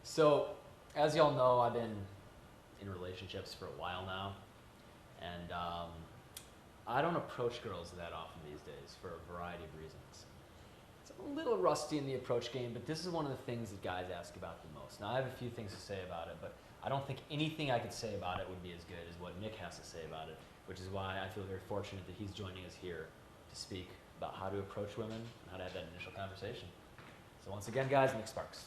So, as y'all know, I've been in relationships for a while now, and I don't approach girls that often these days for a variety of reasons. So I'm a little rusty in the approach game, but this is one of the things that guys ask about the most. Now, I have a few things to say about it, but I don't think anything I could say about it would be as good as what Nick has to say about it, which is why I feel very fortunate that he's joining us here to speak about how to approach women and how to have that initial conversation. So once again, guys, Nick Sparks.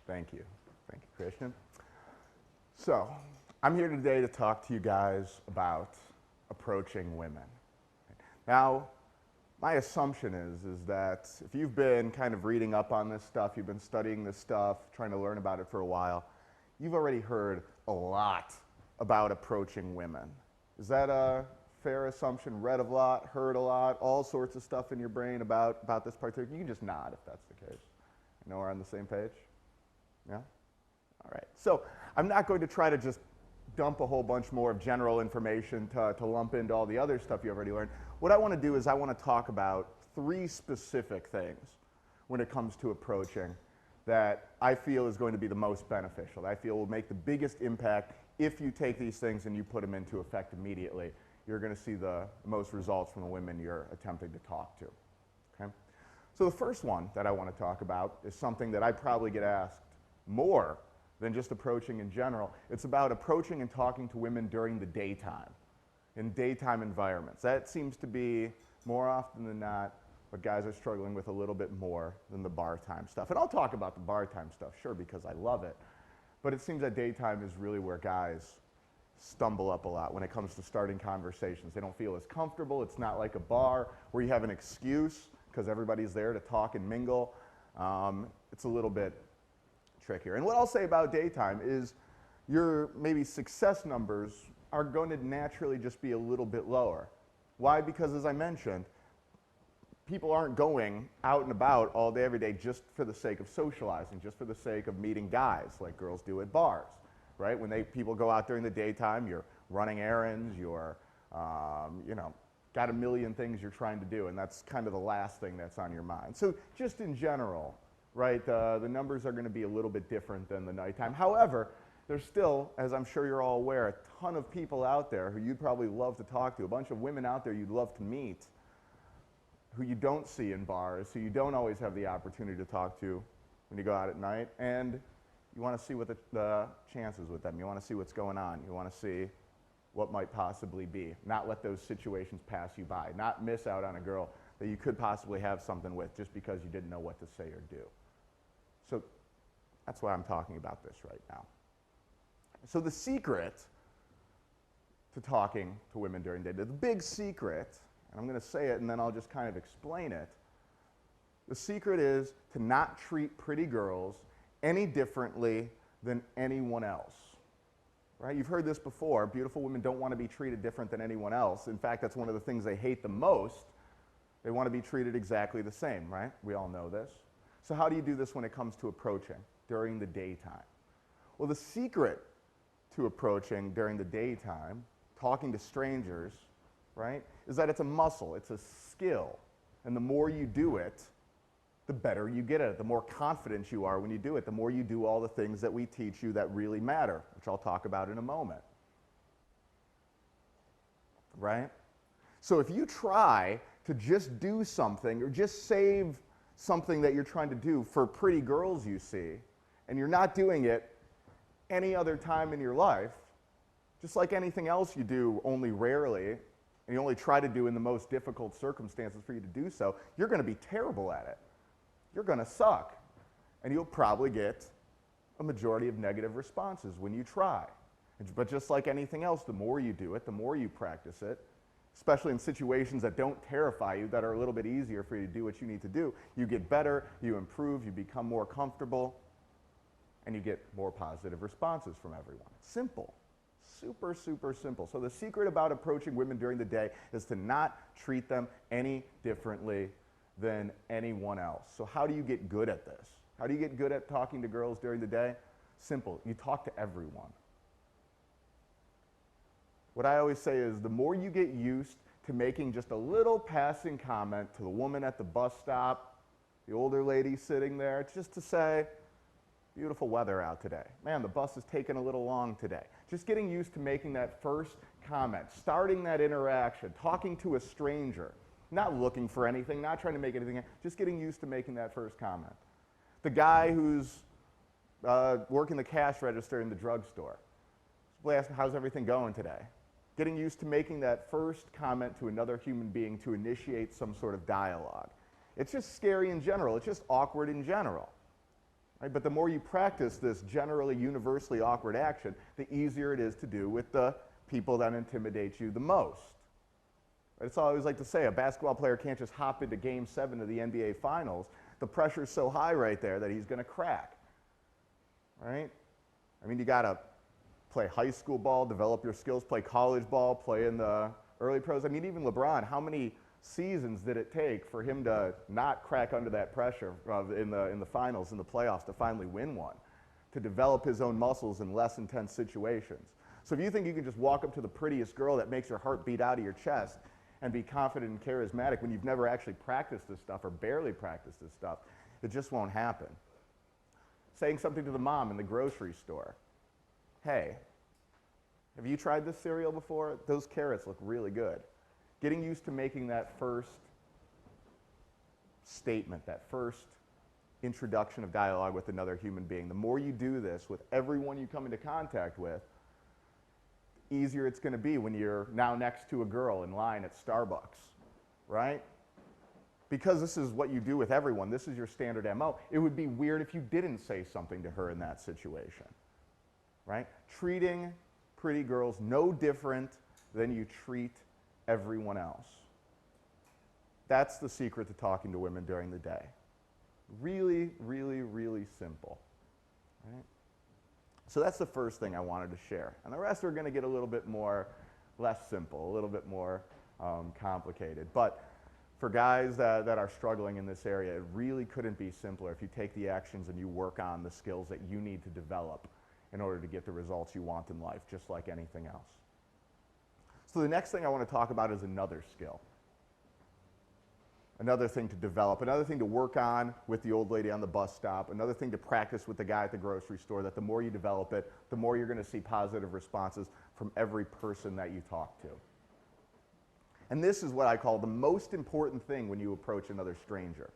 Thank you. Thank you, Christian. So, I'm here today to talk to you guys about approaching women. Now, my assumption is that if you've been kind of reading up on this stuff, you've been studying this stuff, trying to learn about it for a while, you've already heard a lot about approaching women. Is that a fair assumption? Read a lot, heard a lot, all sorts of stuff in your brain about this particular, you can just nod if that's the case. You know we're on the same page? Yeah? All right. So I'm not going to try to just dump a whole bunch more of general information to lump into all the other stuff you already learned. What I want to do is I want to talk about 3 specific things when it comes to approaching that I feel is going to be the most beneficial, that I feel will make the biggest impact if you take these things and you put them into effect immediately. You're going to see the most results from the women you're attempting to talk to. Okay? So the first one that I want to talk about is something that I probably get asked more than just approaching in general. It's about approaching and talking to women during the daytime, in daytime environments. That seems to be, more often than not, what guys are struggling with a little bit more than the bar time stuff. And I'll talk about the bar time stuff, sure, because I love it. But it seems that daytime is really where guys stumble up a lot when it comes to starting conversations. They don't feel as comfortable. It's not like a bar where you have an excuse because everybody's there to talk and mingle. It's a little bit trickier. And what I'll say about daytime is your maybe success numbers are going to naturally just be a little bit lower. Why? Because as I mentioned, people aren't going out and about all day, every day just for the sake of socializing, just for the sake of meeting guys like girls do at bars, right? When people go out during the daytime, you're running errands, you're, got a million things you're trying to do, and that's kind of the last thing that's on your mind. So just in general, right, the numbers are going to be a little bit different than the nighttime. However, there's still, as I'm sure you're all aware, a ton of people out there who you'd probably love to talk to, a bunch of women out there you'd love to meet, who you don't see in bars, who you don't always have the opportunity to talk to when you go out at night, and you want to see what the chances with them. You want to see what's going on. You want to see what might possibly be. Not let those situations pass you by. Not miss out on a girl that you could possibly have something with just because you didn't know what to say or do. So that's why I'm talking about this right now. So the secret to talking to women during the day, the big secret, and I'm going to say it and then I'll just kind of explain it, the secret is to not treat pretty girls any differently than anyone else. Right? You've heard this before. Beautiful women don't want to be treated different than anyone else. In fact, that's one of the things they hate the most. They want to be treated exactly the same, right? We all know this. So how do you do this when it comes to approaching during the daytime? Well, the secret to approaching during the daytime, talking to strangers, right, is that it's a muscle, it's a skill. And the more you do it, the better you get at it. The more confident you are when you do it, the more you do all the things that we teach you that really matter, which I'll talk about in a moment. Right? So if you try to just do something or just save something that you're trying to do for pretty girls you see, and you're not doing it any other time in your life, just like anything else you do only rarely, and you only try to do in the most difficult circumstances for you to do so, you're going to be terrible at it. You're going to suck. And you'll probably get a majority of negative responses when you try. But just like anything else, the more you do it, the more you practice it, especially in situations that don't terrify you, that are a little bit easier for you to do what you need to do, you get better, you improve, you become more comfortable, and you get more positive responses from everyone. Simple. Super, super simple. So the secret about approaching women during the day is to not treat them any differently than anyone else. So how do you get good at this? How do you get good at talking to girls during the day? Simple. You talk to everyone. What I always say is the more you get used to making just a little passing comment to the woman at the bus stop, the older lady sitting there, just to say, beautiful weather out today. Man, the bus is taking a little long today. Just getting used to making that first comment, starting that interaction, talking to a stranger, not looking for anything, not trying to make anything, just getting used to making that first comment. The guy who's working the cash register in the drugstore, asking, how's everything going today? Getting used to making that first comment to another human being to initiate some sort of dialogue. It's just scary in general. It's just awkward in general. Right? But the more you practice this generally universally awkward action, the easier it is to do with the people that intimidate you the most. It's all I always like to say, a basketball player can't just hop into Game 7 of the NBA Finals. The pressure's so high right there that he's going to crack. Right? I mean, you got to play high school ball, develop your skills, play college ball, play in the early pros. I mean, even LeBron, how many seasons did it take for him to not crack under that pressure in the finals, in the playoffs, to finally win one, to develop his own muscles in less intense situations? So if you think you can just walk up to the prettiest girl that makes your heart beat out of your chest and be confident and charismatic when you've never actually practiced this stuff or barely practiced this stuff, it just won't happen. Saying something to the mom in the grocery store. Hey, have you tried this cereal before? Those carrots look really good. Getting used to making that first statement, that first introduction of dialogue with another human being. The more you do this with everyone you come into contact with, the easier it's going to be when you're now next to a girl in line at Starbucks, right? Because this is what you do with everyone. This is your standard MO. It would be weird if you didn't say something to her in that situation, right? Treating pretty girls no different than you treat everyone else. That's the secret to talking to women during the day. Really, really, really simple. Right? So that's the first thing I wanted to share. And the rest are going to get a little bit less simple, a little bit more complicated. But for guys that are struggling in this area, it really couldn't be simpler if you take the actions and you work on the skills that you need to develop in order to get the results you want in life, just like anything else. So the next thing I want to talk about is another skill. Another thing to develop, another thing to work on with the old lady on the bus stop, another thing to practice with the guy at the grocery store, that the more you develop it, the more you're going to see positive responses from every person that you talk to. And this is what I call the most important thing when you approach another stranger.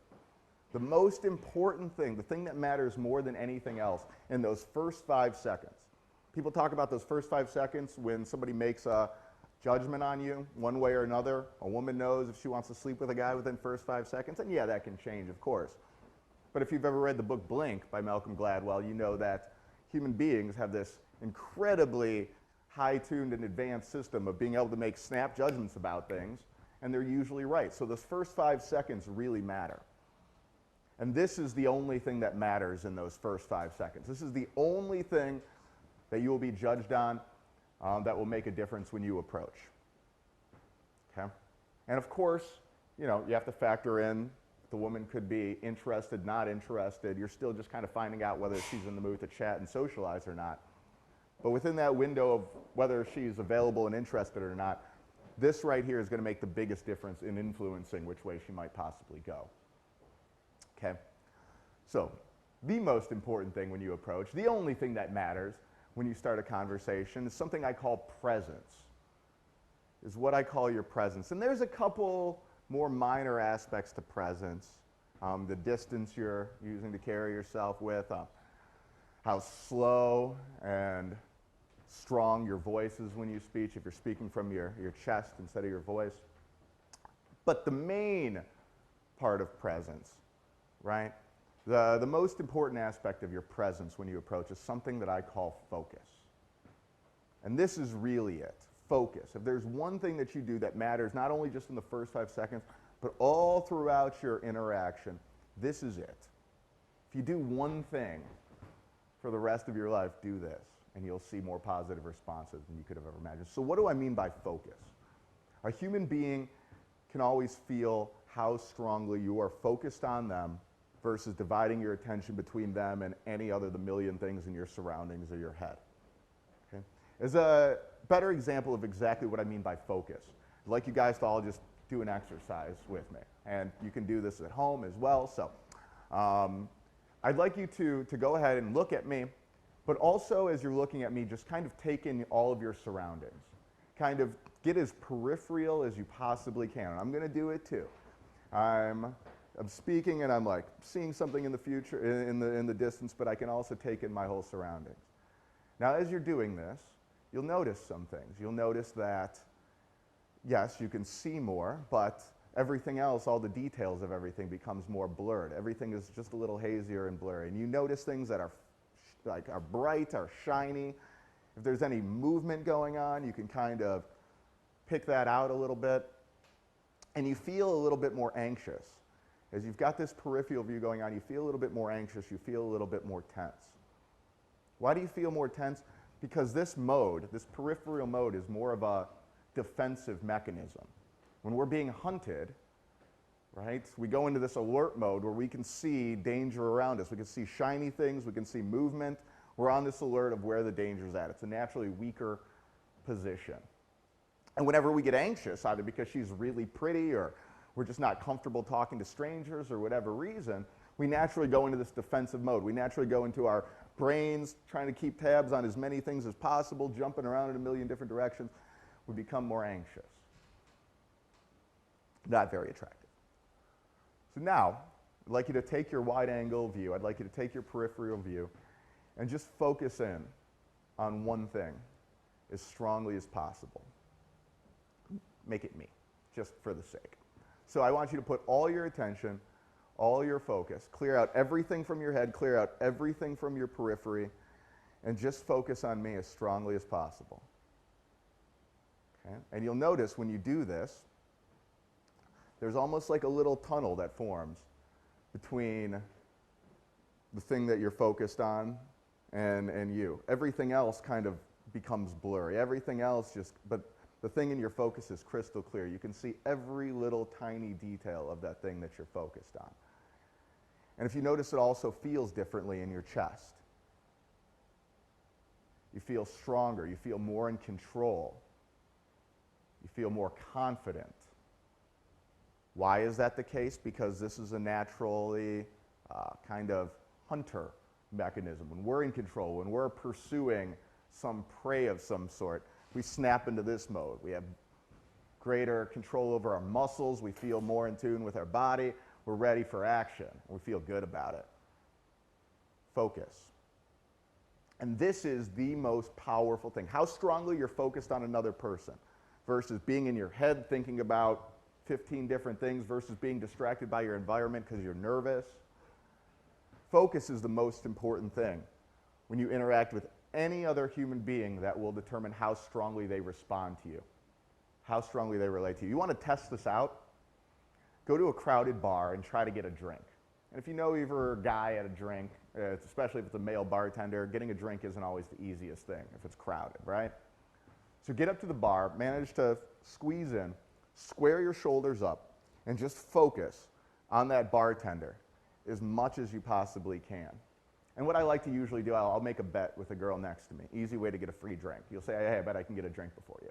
The most important thing, the thing that matters more than anything else in those first 5 seconds. People talk about those first 5 seconds when somebody makes a judgment on you one way or another. A woman knows if she wants to sleep with a guy within first 5 seconds, and yeah, that can change, of course. But if you've ever read the book Blink by Malcolm Gladwell, you know that human beings have this incredibly high-tuned and advanced system of being able to make snap judgments about things, and they're usually right. So those first 5 seconds really matter. And this is the only thing that matters in those first 5 seconds. This is the only thing that you will be judged on that will make a difference when you approach. Okay? And of course, you know, you have to factor in the woman could be interested, not interested. You're still just kind of finding out whether she's in the mood to chat and socialize or not. But within that window of whether she's available and interested or not, this right here is going to make the biggest difference in influencing which way she might possibly go. Okay? So, the most important thing when you approach, the only thing that matters when you start a conversation is something I call presence, is what I call your presence. And there's a couple more minor aspects to presence. The distance you're using to carry yourself with, how slow and strong your voice is when you speak, if you're speaking from your chest instead of your voice. But the main part of presence, right? The most important aspect of your presence when you approach is something that I call focus. And this is really it, focus. If there's one thing that you do that matters, not only just in the first 5 seconds, but all throughout your interaction, this is it. If you do one thing for the rest of your life, do this, and you'll see more positive responses than you could have ever imagined. So what do I mean by focus? A human being can always feel how strongly you are focused on them versus dividing your attention between them and any other the million things in your surroundings or your head. Okay? As a better example of exactly what I mean by focus, I'd like you guys to all just do an exercise with me. And you can do this at home as well. So I'd like you to go ahead and look at me, but also as you're looking at me, just kind of take in all of your surroundings. Kind of get as peripheral as you possibly can. And I'm going to do it too. I'm speaking and I'm like seeing something in the future, in the distance, but I can also take in my whole surroundings. Now, as you're doing this, you'll notice some things. You'll notice that, yes, you can see more, but everything else, all the details of everything becomes more blurred. Everything is just a little hazier and blurry. And you notice things that are bright, are shiny. If there's any movement going on, you can kind of pick that out a little bit. And you feel a little bit more anxious. As you've got this peripheral view going on, you feel a little bit more anxious, you feel a little bit more tense. Why do you feel more tense? Because this mode, this peripheral mode, is more of a defensive mechanism. When we're being hunted, right, we go into this alert mode where we can see danger around us. We can see shiny things, we can see movement. We're on this alert of where the danger's at. It's a naturally weaker position. And whenever we get anxious, either because she's really pretty or we're just not comfortable talking to strangers or whatever reason, we naturally go into this defensive mode. We naturally go into our brains trying to keep tabs on as many things as possible, jumping around in a million different directions. We become more anxious. Not very attractive. So now, I'd like you to take your wide-angle view, I'd like you to take your peripheral view, and just focus in on one thing as strongly as possible. Make it me, just for the sake. So I want you to put all your attention, all your focus, clear out everything from your head, clear out everything from your periphery, and just focus on me as strongly as possible. Okay? And you'll notice when you do this, there's almost like a little tunnel that forms between the thing that you're focused on and you. Everything else kind of becomes blurry. Everything else but the thing in your focus is crystal clear. You can see every little tiny detail of that thing that you're focused on. And if you notice, it also feels differently in your chest. You feel stronger. You feel more in control. You feel more confident. Why is that the case? Because this is a naturally kind of hunter mechanism. When we're in control, when we're pursuing some prey of some sort, we snap into this mode. We have greater control over our muscles. We feel more in tune with our body. We're ready for action. We feel good about it. Focus. And this is the most powerful thing. How strongly you're focused on another person versus being in your head thinking about 15 different things versus being distracted by your environment because you're nervous. Focus is the most important thing when you interact with any other human being that will determine how strongly they respond to you, how strongly they relate to you. You want to test this out? Go to a crowded bar and try to get a drink. And if you know you're a guy at a drink, especially if it's a male bartender, getting a drink isn't always the easiest thing if it's crowded, right? So get up to the bar, manage to squeeze in, square your shoulders up, and just focus on that bartender as much as you possibly can. And what I like to usually do, I'll make a bet with a girl next to me. Easy way to get a free drink. You'll say, hey, I bet I can get a drink before you.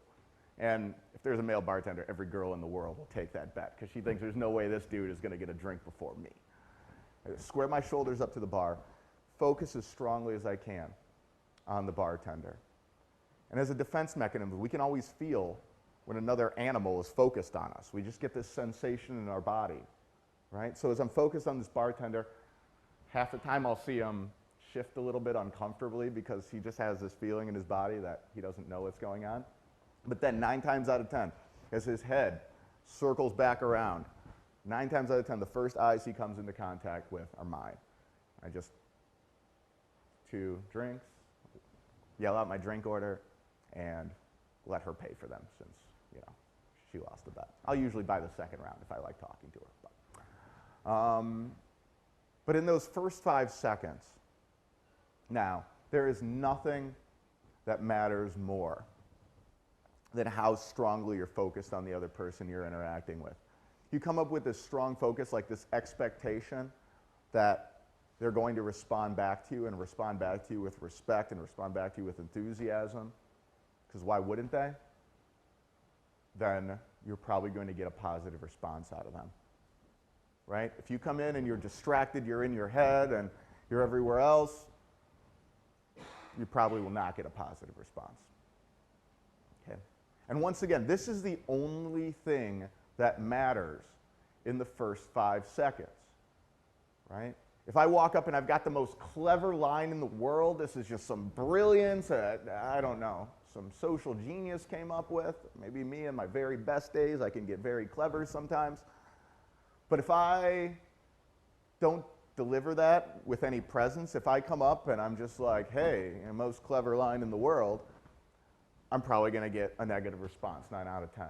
And if there's a male bartender, every girl in the world will take that bet because she thinks there's no way this dude is going to get a drink before me. I square my shoulders up to the bar, focus as strongly as I can on the bartender. And as a defense mechanism, we can always feel when another animal is focused on us. We just get this sensation in our body, right? So as I'm focused on this bartender, half the time I'll see him shift a little bit uncomfortably because he just has this feeling in his body that he doesn't know what's going on. But then 9 times out of 10, as his head circles back around, 9 times out of 10, the first eyes he comes into contact with are mine. I just 2 drinks, yell out my drink order, and let her pay for them since, you know, she lost the bet. I'll usually buy the second round if I like talking to her. But in those first 5 seconds, now, there is nothing that matters more than how strongly you're focused on the other person you're interacting with. You come up with this strong focus, like this expectation that they're going to respond back to you and respond back to you with respect and respond back to you with enthusiasm, because why wouldn't they? Then you're probably going to get a positive response out of them. Right? If you come in and you're distracted, you're in your head and you're everywhere else, you probably will not get a positive response. Okay? And once again, this is the only thing that matters in the first 5 seconds. Right? If I walk up and I've got the most clever line in the world, this is just some brilliance, I don't know, some social genius came up with. Maybe me in my very best days, I can get very clever sometimes. But if I don't deliver that with any presence, if I come up and I'm just like, hey, most clever line in the world, I'm probably going to get a negative response, 9 out of 10.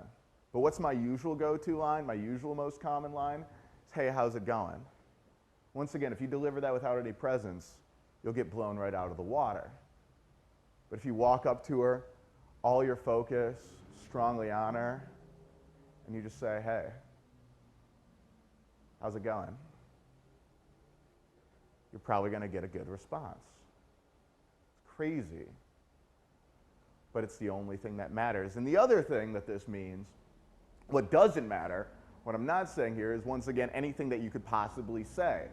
But what's my usual go-to line, my usual most common line? Is, hey, how's it going? Once again, if you deliver that without any presence, you'll get blown right out of the water. But if you walk up to her, all your focus, strongly on her, and you just say, hey, how's it going? You're probably going to get a good response. It's crazy, but it's the only thing that matters. And the other thing that this means, what doesn't matter, what I'm not saying here is, once again, anything that you could possibly say.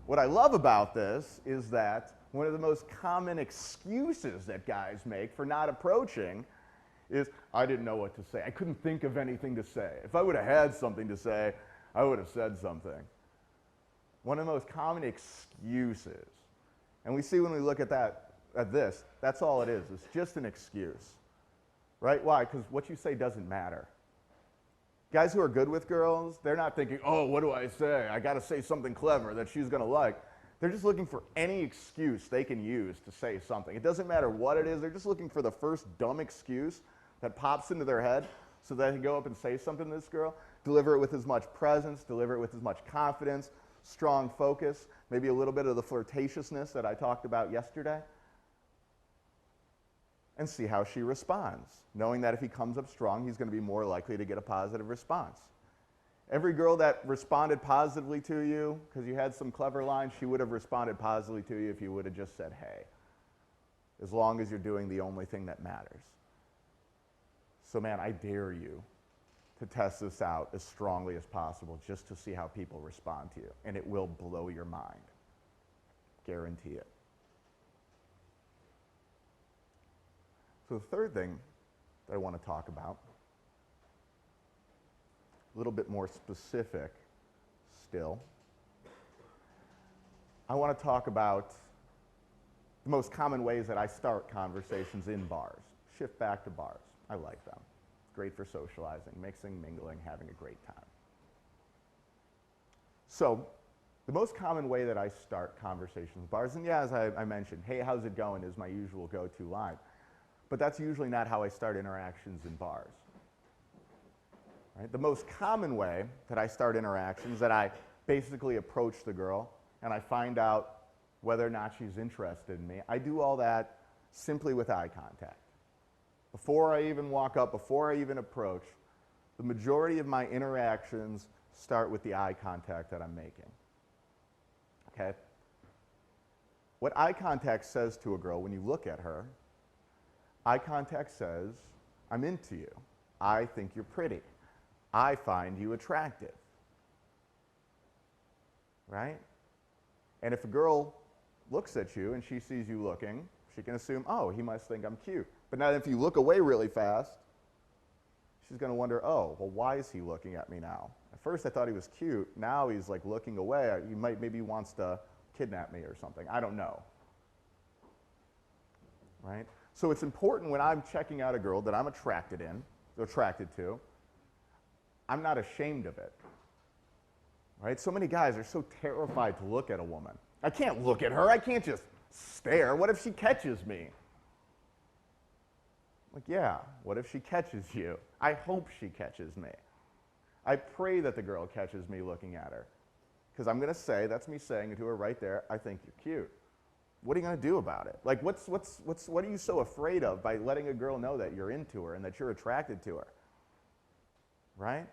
What I love about this is that one of the most common excuses that guys make for not approaching is, I didn't know what to say. I couldn't think of anything to say. If I would have had something to say, I would have said something. One of the most common excuses. And we see when we look at this, that's all it is. It's just an excuse. Right? Why? Because what you say doesn't matter. Guys who are good with girls, they're not thinking, oh, what do I say? I got to say something clever that she's going to like. They're just looking for any excuse they can use to say something. It doesn't matter what it is. They're just looking for the first dumb excuse that pops into their head so they can go up and say something to this girl, deliver it with as much presence, deliver it with as much confidence, strong focus, maybe a little bit of the flirtatiousness that I talked about yesterday, and see how she responds, knowing that if he comes up strong, he's going to be more likely to get a positive response. Every girl that responded positively to you because you had some clever lines, she would have responded positively to you if you would have just said, hey, as long as you're doing the only thing that matters. So man, I dare you to test this out as strongly as possible just to see how people respond to you, and it will blow your mind. Guarantee it. So the third thing that I want to talk about, a little bit more specific still, I want to talk about the most common ways that I start conversations in bars. Shift back to bars. I like them. Great for socializing, mixing, mingling, having a great time. So the most common way that I start conversations in bars, and yeah, as I mentioned, hey, how's it going is my usual go-to line. But that's usually not how I start interactions in bars. Right? The most common way that I start interactions, that I basically approach the girl and I find out whether or not she's interested in me, I do all that simply with eye contact. Before I even walk up, before I even approach, the majority of my interactions start with the eye contact that I'm making. Okay? What eye contact says to a girl when you look at her, eye contact says, I'm into you. I think you're pretty. I find you attractive. Right? And if a girl looks at you and she sees you looking, she can assume, oh, he must think I'm cute. But now if you look away really fast, she's going to wonder, oh, well, why is he looking at me now? At first I thought he was cute. Now he's like looking away. Maybe wants to kidnap me or something. I don't know. Right? So it's important when I'm checking out a girl that I'm attracted to, I'm not ashamed of it. Right? So many guys are so terrified to look at a woman. I can't look at her. I can't just stare. What if she catches me? Like, yeah, what if she catches you? I hope she catches me. I pray that the girl catches me looking at her. Because I'm going to say, that's me saying to her right there, I think you're cute. What are you going to do about it? Like, what are you so afraid of by letting a girl know that you're into her and that you're attracted to her? Right?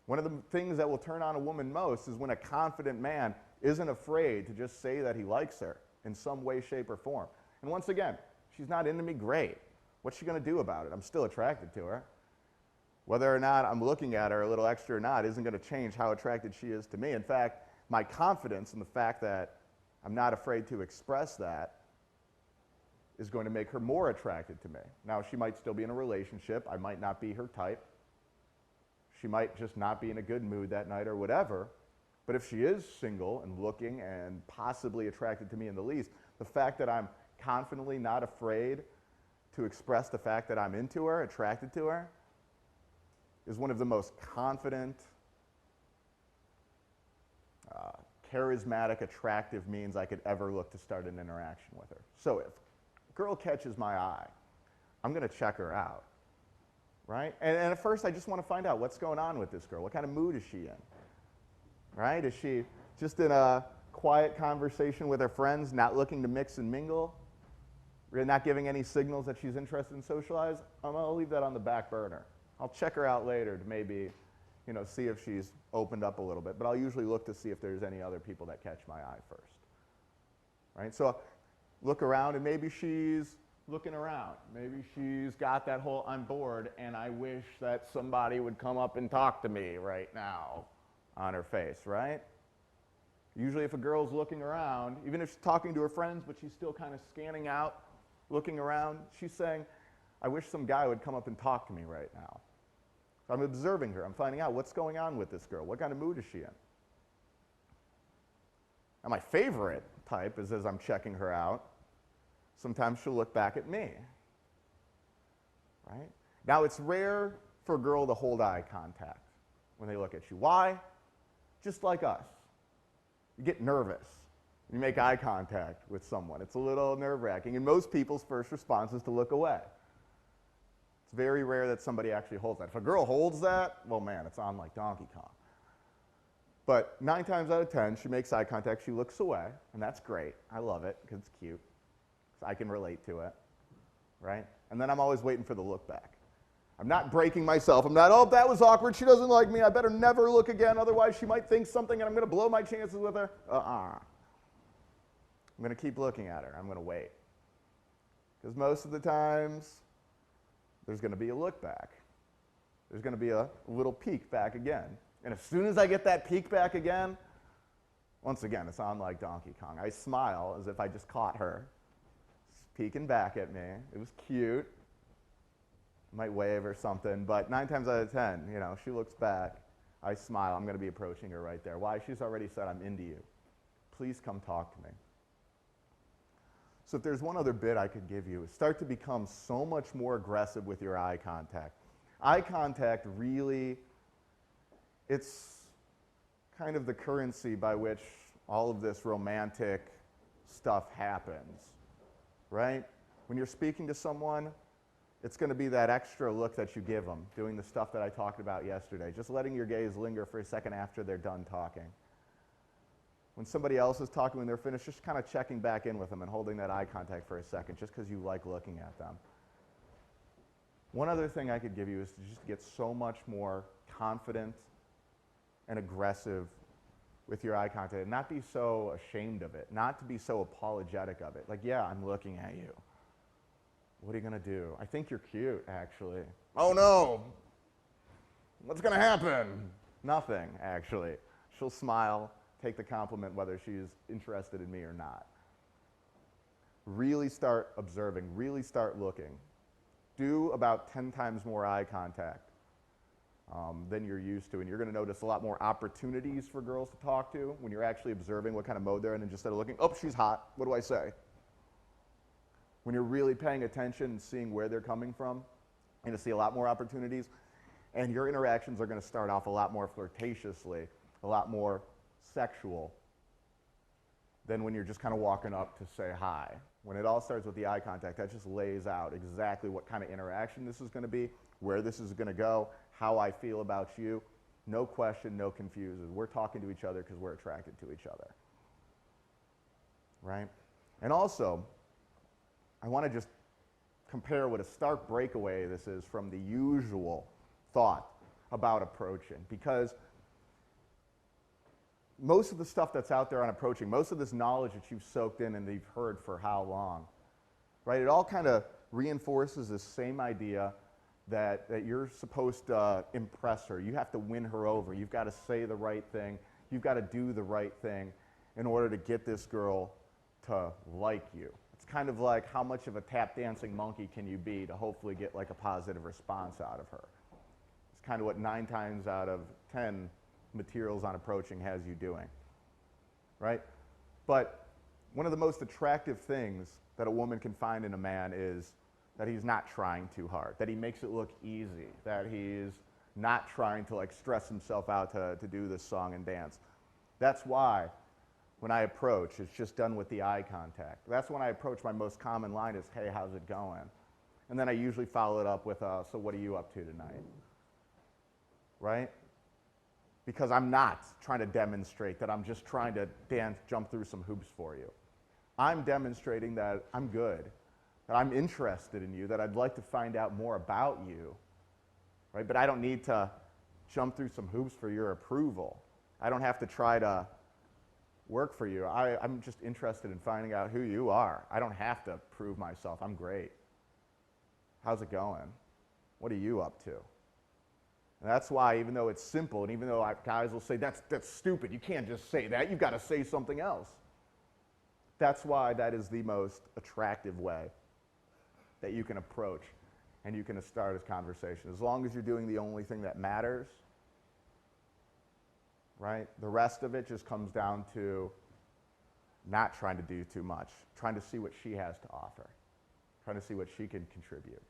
One of the things that will turn on a woman most is when a confident man isn't afraid to just say that he likes her in some way, shape, or form. And once again, she's not into me, great. What's she going to do about it? I'm still attracted to her. Whether or not I'm looking at her a little extra or not isn't going to change how attracted she is to me. In fact, my confidence in the fact that I'm not afraid to express that is going to make her more attracted to me. Now, she might still be in a relationship. I might not be her type. She might just not be in a good mood that night or whatever. But if she is single and looking and possibly attracted to me in the least, the fact that I'm confidently not afraid to express the fact that I'm into her, attracted to her, is one of the most confident, charismatic, attractive means I could ever look to start an interaction with her. So if a girl catches my eye, I'm going to check her out, right? And at first, I just want to find out what's going on with this girl. What kind of mood is she in, right? Is she just in a quiet conversation with her friends, not looking to mix and mingle, not giving any signals that she's interested in socialize? I'll leave that on the back burner. I'll check her out later to maybe, see if she's opened up a little bit. But I'll usually look to see if there's any other people that catch my eye first, right? So look around, and maybe she's looking around. Maybe she's got that whole "I'm bored and I wish that somebody would come up and talk to me right now" on her face, right? Usually if a girl's looking around, even if she's talking to her friends, but she's still kind of scanning out, looking around, she's saying, "I wish some guy would come up and talk to me right now." So I'm observing her. I'm finding out what's going on with this girl. What kind of mood is she in? Now, my favorite type is, as I'm checking her out, sometimes she'll look back at me, right? Now, it's rare for a girl to hold eye contact when they look at you. Why? Just like us. You get nervous. You make eye contact with someone. It's a little nerve-wracking, and most people's first response is to look away. It's very rare that somebody actually holds that. If a girl holds that, well, man, it's on like Donkey Kong. But 9 times out of 10, she makes eye contact, she looks away, and that's great. I love it because it's cute. So I can relate to it, right? And then I'm always waiting for the look back. I'm not breaking myself. I'm not, "Oh, that was awkward. She doesn't like me. I better never look again. Otherwise, she might think something, and I'm going to blow my chances with her." I'm going to keep looking at her. I'm going to wait. Because most of the times, there's going to be a look back. There's going to be a little peek back again. And as soon as I get that peek back again, once again, it's on like Donkey Kong. I smile as if I just caught her peeking back at me. It was cute. Might wave or something, but 9 times out of 10, she looks back. I smile. I'm going to be approaching her right there. Why? She's already said, "I'm into you. Please come talk to me." So if there's one other bit I could give you, start to become so much more aggressive with your eye contact. Eye contact really, it's kind of the currency by which all of this romantic stuff happens, right? When you're speaking to someone, it's going to be that extra look that you give them, doing the stuff that I talked about yesterday, just letting your gaze linger for a second after they're done talking. When somebody else is talking, when they're finished, just kind of checking back in with them and holding that eye contact for a second, just because you like looking at them. One other thing I could give you is to just get so much more confident and aggressive with your eye contact, and not be so ashamed of it, not to be so apologetic of it. Like, "Yeah, I'm looking at you. What are you going to do? I think you're cute, actually." "Oh, no. What's going to happen?" Nothing, actually. She'll smile, take the compliment whether she's interested in me or not. Really start observing. Really start looking. Do about 10 times more eye contact than you're used to, and you're going to notice a lot more opportunities for girls to talk to when you're actually observing what kind of mode they're in, and just instead of looking, "Oh, she's hot. What do I say?" When you're really paying attention and seeing where they're coming from, you're going to see a lot more opportunities, and your interactions are going to start off a lot more flirtatiously, a lot more sexual than when you're just kind of walking up to say hi. When it all starts with the eye contact, that just lays out exactly what kind of interaction this is going to be, where this is going to go, how I feel about you. No question, no confusion. We're talking to each other because we're attracted to each other, right? And also, I want to just compare what a stark breakaway this is from the usual thought about approaching, because most of the stuff that's out there on approaching, most of this knowledge that you've soaked in and that you've heard for how long, right? It all kind of reinforces this same idea that you're supposed to impress her. You have to win her over. You've got to say the right thing. You've got to do the right thing in order to get this girl to like you. It's kind of like how much of a tap dancing monkey can you be to hopefully get like a positive response out of her. It's kind of what 9 times out of 10 materials on approaching has you doing, right? But one of the most attractive things that a woman can find in a man is that he's not trying too hard, that he makes it look easy, that he's not trying to like stress himself out to do this song and dance. That's why when I approach, it's just done with the eye contact. That's when I approach, my most common line is, hey, how's it going? And then I usually follow it up with, so what are you up to tonight? Right? Because I'm not trying to demonstrate that I'm just trying to jump through some hoops for you. I'm demonstrating that I'm good, that I'm interested in you, that I'd like to find out more about you, right? But I don't need to jump through some hoops for your approval. I don't have to try to work for you. I'm just interested in finding out who you are. I don't have to prove myself. I'm great. How's it going? What are you up to? And that's why, even though it's simple, and even though guys will say, that's stupid, you can't just say that, you've got to say something else. That's why that is the most attractive way that you can approach and you can start a conversation. As long as you're doing the only thing that matters, right? The rest of it just comes down to not trying to do too much, trying to see what she has to offer, trying to see what she can contribute,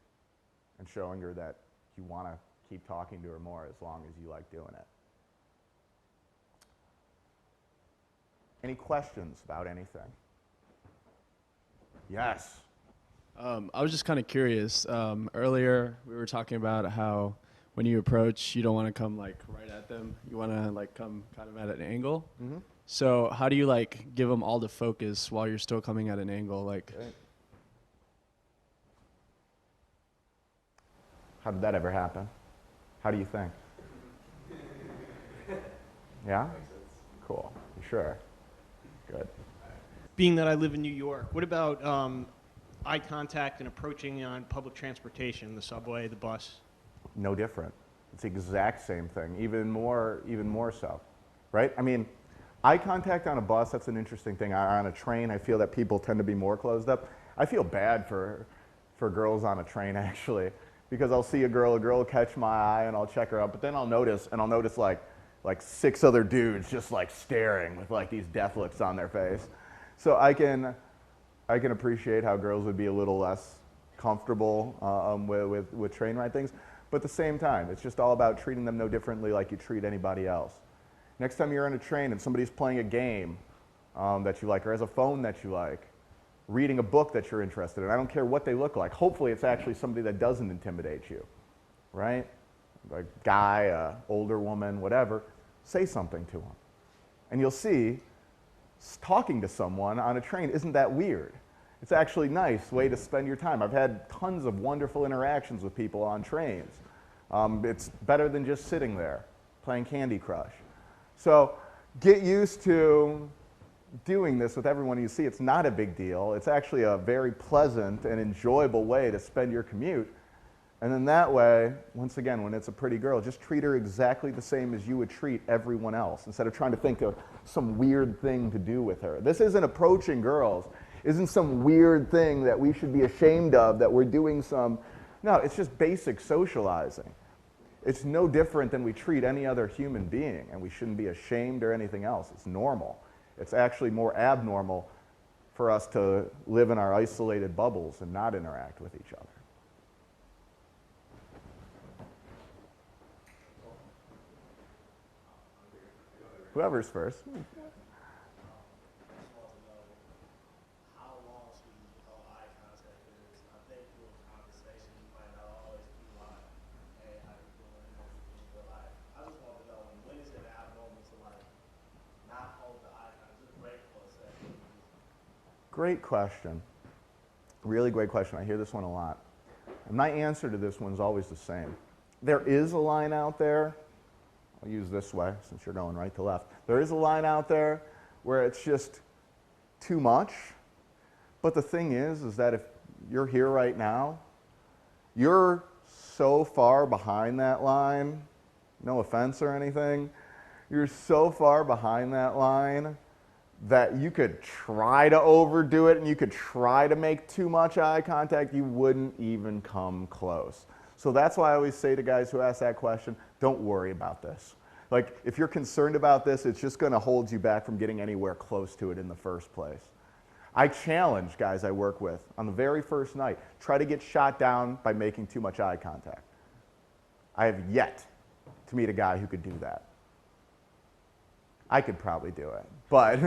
and showing her that you want to keep talking to her more as long as you like doing it. Any questions about anything? Yes. I was just kind of curious. Earlier, we were talking about how when you approach, you don't want to come like right at them. You want to like come kind of at an angle. Mm-hmm. So how do you like give them all the focus while you're still coming at an angle? Like, okay. How did that ever happen? How do you think? Yeah? Cool. You sure? Good. Being that I live in New York, what about eye contact and approaching on public transportation, the subway, the bus? No different. It's the exact same thing, even more so, right? I mean, eye contact on a bus, that's an interesting thing. On a train, I feel that people tend to be more closed up. I feel bad for girls on a train, actually, because I'll see a girl will catch my eye and I'll check her out, but then I'll notice like 6 other dudes just like staring with like these death looks on their face. So I can appreciate how girls would be a little less comfortable with train ride things, but at the same time, it's just all about treating them no differently like you treat anybody else. Next time you're on a train and somebody's playing a game that you like, or has a phone that you like, reading a book that you're interested in, I don't care what they look like. Hopefully it's actually somebody that doesn't intimidate you, right? A guy, an older woman, whatever, say something to them. And you'll see, talking to someone on a train isn't that weird. It's actually a nice way to spend your time. I've had tons of wonderful interactions with people on trains. It's better than just sitting there playing Candy Crush. So get used to doing this with everyone you see. It's not a big deal. It's actually a very pleasant and enjoyable way to spend your commute. And then that way, once again, when it's a pretty girl, just treat her exactly the same as you would treat everyone else, instead of trying to think of some weird thing to do with her. This isn't approaching girls. Isn't some weird thing that we should be ashamed of, that we're doing some. No, it's just basic socializing. It's no different than we treat any other human being, and we shouldn't be ashamed or anything else. It's normal. It's actually more abnormal for us to live in our isolated bubbles and not interact with each other. Whoever's first. Great question. Really great question. I hear this one a lot. And my answer to this one is always the same. There is a line out there. I'll use this way since you're going right to left. There is a line out there where it's just too much. But the thing is that if you're here right now, you're so far behind that line, no offense or anything, you're so far behind that line that you could try to overdo it and you could try to make too much eye contact, you wouldn't even come close. So that's why I always say to guys who ask that question, don't worry about this. Like, if you're concerned about this, it's just going to hold you back from getting anywhere close to it in the first place. I challenge guys I work with on the very first night, try to get shot down by making too much eye contact. I have yet to meet a guy who could do that. I could probably do it, but,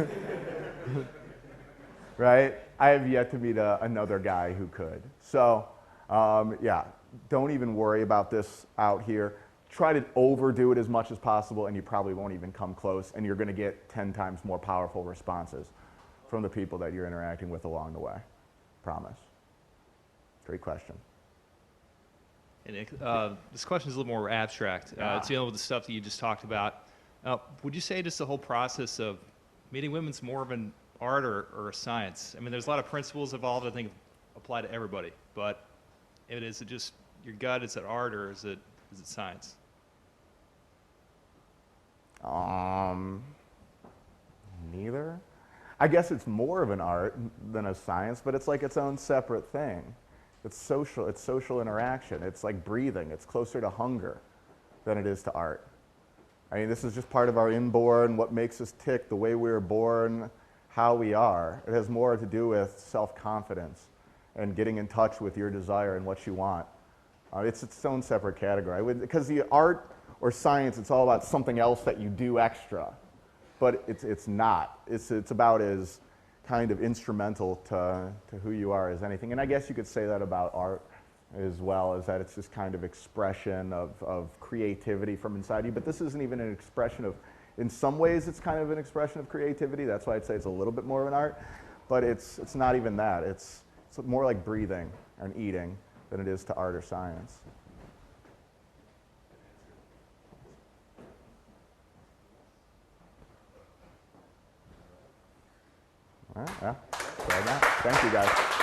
right? I have yet to meet another guy who could. So, yeah, don't even worry about this out here. Try to overdo it as much as possible, and you probably won't even come close, and you're going to get 10 times more powerful responses from the people that you're interacting with along the way. Promise. Great question. And Nick, this question is a little more abstract. It's dealing with the stuff that you just talked about. Would you say just the whole process of meeting women's more of an art or a science? I mean, there's a lot of principles involved I think apply to everybody, but is it just your gut, is it art, or is it science? Neither. I guess it's more of an art than a science, but it's like its own separate thing. It's social interaction. It's like breathing. It's closer to hunger than it is to art. I mean, this is just part of our inborn, what makes us tick, the way we were born, how we are. It has more to do with self-confidence and getting in touch with your desire and what you want. It's its own separate category. Because the art or science, it's all about something else that you do extra. But it's not. It's about as kind of instrumental to who you are as anything. And I guess you could say that about art as well, is that it's this kind of expression of creativity from inside you. But this isn't even an expression of, in some ways it's kind of an expression of creativity. That's why I'd say it's a little bit more of an art. But it's not even that. It's more like breathing and eating than it is to art or science. All right, yeah. Thank you, guys.